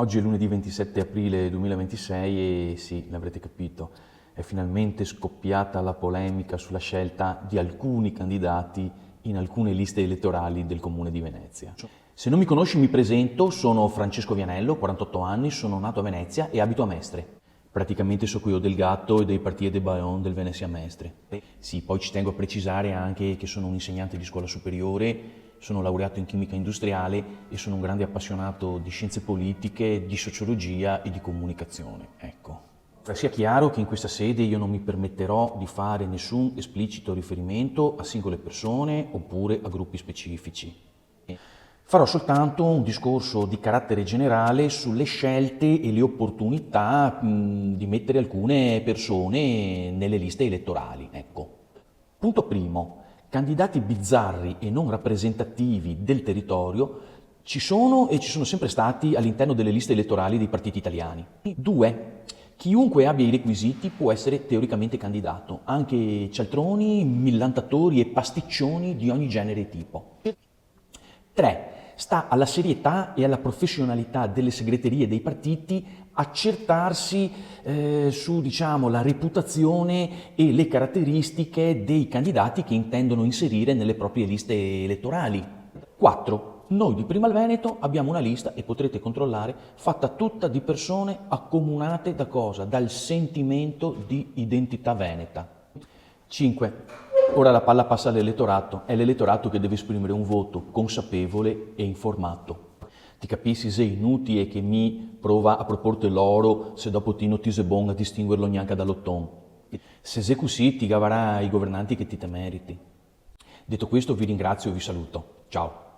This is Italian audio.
Oggi è lunedì 27 aprile 2026 e sì, l'avrete capito, è finalmente scoppiata la polemica sulla scelta di alcuni candidati in alcune liste elettorali del Comune di Venezia. Se non mi conosci mi presento, sono Francesco Vianello, 48 anni, sono nato a Venezia e abito a Mestre. Praticamente so quello del gatto e dei Quartier de Bayonne del Venezia Mestre. Sì, poi ci tengo a precisare anche che sono un insegnante di scuola superiore, sono laureato in chimica industriale e sono un grande appassionato di scienze politiche, di sociologia e di comunicazione. Ecco. Sia chiaro che in questa sede io non mi permetterò di fare nessun esplicito riferimento a singole persone oppure a gruppi specifici. Farò soltanto un discorso di carattere generale sulle scelte e le opportunità di mettere alcune persone nelle liste elettorali. Ecco. Punto primo. Candidati bizzarri e non rappresentativi del territorio ci sono e ci sono sempre stati all'interno delle liste elettorali dei partiti italiani. 2. Chiunque abbia i requisiti può essere teoricamente candidato, anche cialtroni, millantatori e pasticcioni di ogni genere e tipo. 3. Sta alla serietà e alla professionalità delle segreterie dei partiti accertarsi su, la reputazione e le caratteristiche dei candidati che intendono inserire nelle proprie liste elettorali. 4. Noi di Prima il Veneto abbiamo una lista, e potrete controllare, fatta tutta di persone accomunate da cosa? Dal sentimento di identità veneta. 5. Ora la palla passa all'elettorato, è l'elettorato che deve esprimere un voto consapevole e informato. Ti capisci se inutile che mi prova a proporre l'oro se dopo ti non ti sei buono a distinguerlo neanche dall'otton. Se così ti gavarà i governanti che ti te meriti. Detto questo vi ringrazio e vi saluto. Ciao.